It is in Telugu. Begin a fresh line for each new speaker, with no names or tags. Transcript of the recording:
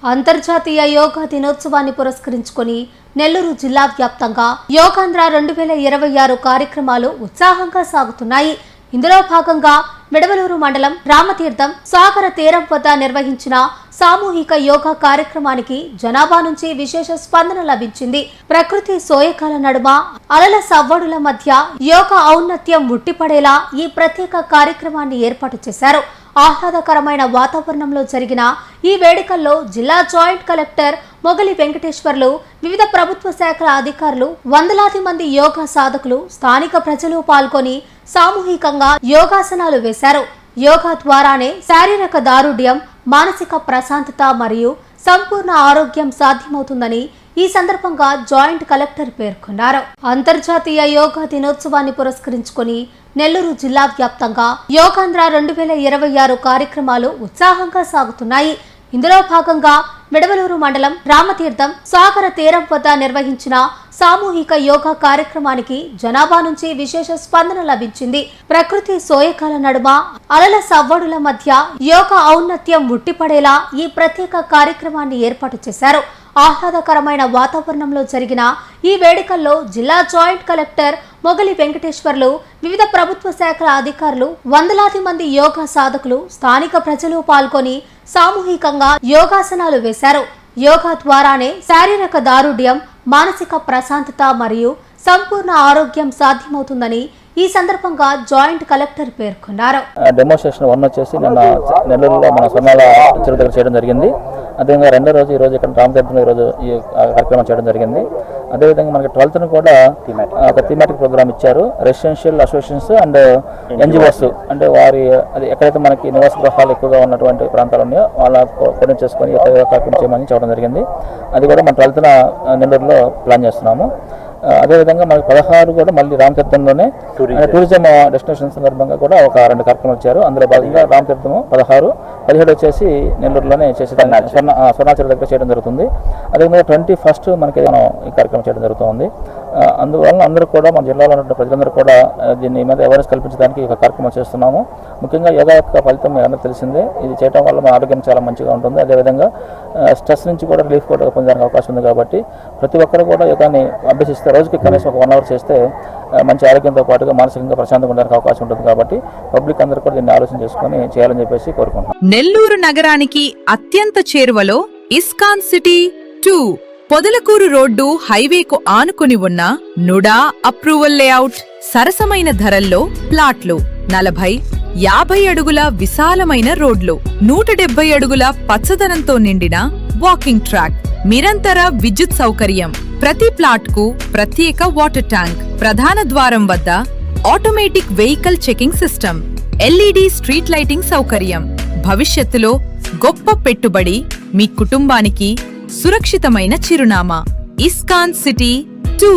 అంతర్జాతీయ యోగా దినోత్సవాన్ని పురస్కరించుకొని నెల్లూరు జిల్లా వ్యాప్తంగా యోగాంధ్ర 2026 కార్యక్రమాలు ఉత్సాహంగా సాగుతున్నాయి. ఇందులో భాగంగా మెడవలూరు మండలం రామతీర్థం సాగర తీరం వద్ద నిర్వహించిన సామూహిక యోగా కార్యక్రమానికి జనాభా నుంచి విశేష స్పందన లభించింది. ప్రకృతి సోయకాల నడుమ అలల సవ్వడుల మధ్య యోగా ఔన్నత్యం ఉట్టిపడేలా ఈ ప్రత్యేక కార్యక్రమాన్ని ఏర్పాటు చేశారు. ఆహ్లాదకరమైన వాతావరణంలో జరిగిన ఈ వేడుకల్లో జిల్లా జాయింట్ కలెక్టర్ మొగలి వెంకటేశ్వర్లు, వివిధ ప్రభుత్వ శాఖల అధికారులు, వందలాది మంది యోగా సాధకులు, స్థానిక ప్రజలు పాల్గొని సామూహికంగా యోగాసనాలు వేశారు. యోగా ద్వారానే శారీరక దారుఢ్యం, మానసిక ప్రశాంతత మరియు సంపూర్ణ ఆరోగ్యం సాధ్యమవుతుందని ఈ సందర్భంగా జాయింట్ కలెక్టర్ పేర్కొన్నారు. అంతర్జాతీయ యోగా దినోత్సవాన్ని పురస్కరించుకొని నెల్లూరు జిల్లా వ్యాప్తంగా యోగాంధ్ర 2026 కార్యక్రమాలు ఉత్సాహంగా సాగుతున్నాయి. ఇందులో భాగంగా మెడవలూరు మండలం రామతీర్థం సాగర తీరం వద్ద నిర్వహించిన సామూహిక యోగా కార్యక్రమానికి జనాభా నుంచి విశేష స్పందన లభించింది. ప్రకృతి సోయకాల నడుమ అలల సవ్వడుల మధ్య యోగా ఔన్నత్యం ఉట్టిపడేలా ఈ ప్రత్యేక కార్యక్రమాన్ని ఏర్పాటు చేశారు. ఆహ్లాదకరమైన వాతావరణంలో జరిగిన ఈ వేడుకల్లో జిల్లా జాయింట్ కలెక్టర్ మొగలి వెంకటేశ్వర్లు, వివిధ ప్రభుత్వ శాఖల అధికారులు, వందలాది మంది యోగా సాధకులు, స్థానిక ప్రజలు పాల్గొని సామూహికంగా యోగాసనాలు వేశారు. యోగా ద్వారానే శారీరక దారుఢ్యం, మానసిక ప్రశాంతత మరియు సంపూర్ణ ఆరోగ్యం సాధ్యమవుతుందని ఈ సందర్భంగా జాయింట్ కలెక్టర్ పేర్కొన్నారు.
డెమోన్స్ట్రేషన్ 1 వచ్చేసి నిన్న నెల్లూరులో మన సొన్నాల చెరువు దగ్గర చేయడం జరిగింది. అదేవిధంగా రెండో రోజు ఈరోజు ఇక్కడ రామతీర్థంలో ఈరోజు ఈ కార్యక్రమం చేయడం జరిగింది. అదేవిధంగా మనకి 12th కూడా ఒక థీమాటిక్ ప్రోగ్రామ్ ఇచ్చారు. రెసిడెన్షియల్ అసోసియేషన్స్ అండ్ ఎన్జిఓస్ అంటే వారి అది ఎక్కడైతే మనకి నివాస గృహాలు ఎక్కువగా ఉన్నటువంటి ప్రాంతాలు ఉన్నాయో వాళ్ళ కోఆర్డినేట్ చేసుకొని కార్యక్రమం చేయమని చెప్పడం జరిగింది. అది కూడా మన 12th నెల్లూరులో ప్లాన్ చేస్తున్నాము. అదేవిధంగా మనకి 16 కూడా మళ్ళీ రామతీర్థంలోనే టూరిజం డెస్టినేషన్ సందర్భంగా కూడా ఒక 2 కార్యక్రమాలు ఇచ్చారు. అందులో భాగంగా రామతీర్థము 16, 17 వచ్చేసి నెల్లూరులోనే చేసేదాన్ని స్వర్ణాచలం దగ్గర చేయడం జరుగుతుంది. అదేవిధంగా 21st మనకి ఈ కార్యక్రమం చేయడం జరుగుతుంది. అందువలన అందరూ కూడా మన జిల్లాలో ఉన్న ప్రజలందరూ కూడా దీని మీద అవేర్నెస్ కల్పించడానికి ఒక కార్యక్రమం చేస్తున్నాము. ముఖ్యంగా యోగా యొక్క ఫలితం మీకు అందరికీ తెలిసిందే. ఇది చేయడం వల్ల మన ఆరోగ్యం చాలా మంచిగా ఉంటుంది. అదేవిధంగా స్ట్రెస్ నుంచి కూడా రిలీఫ్ కూడా పొందడానికి అవకాశం ఉంది. కాబట్టి ప్రతి ఒక్కరు కూడా యోగాని అభ్యసిస్తే రోజుకి కనీసం ఒక 1 అవర్ చేస్తే మంచి ఆరోగ్యంతో పాటుగా మానసికంగా ప్రశాంతంగా ఉండడానికి అవకాశం ఉంటుంది. కాబట్టి పబ్లిక్ అందరూ కూడా దీన్ని ఆలోచన చేసుకుని చేయాలని చెప్పేసి కోరుకుంటున్నాం.
నెల్లూరు నగరానికి అత్యంత చేరువలో ఇస్కాన్ సిటీ 2 పొదలకూరు రోడ్డు హైవేకు ఆనుకుని ఉన్న నుడా అప్రూవల్ లేఅవుట్, సరసమైన ధరల్లో ప్లాట్లు, 40, 50 అడుగుల విశాలమైన రోడ్లు, 170 అడుగుల పచ్చదనంతో నిండిన వాకింగ్ ట్రాక్, నిరంతర విద్యుత్ సౌకర్యం, ప్రతి ప్లాట్ కు ప్రత్యేక వాటర్ ట్యాంక్, ప్రధాన ద్వారం వద్ద automatic vehicle checking system, LED street lighting సౌకర్యం, భవిష్యత్తులో గొప్ప పెట్టుబడి, మీ కుటుంబానికి సురక్షితమైన చిరునామా. ISKCON city 2.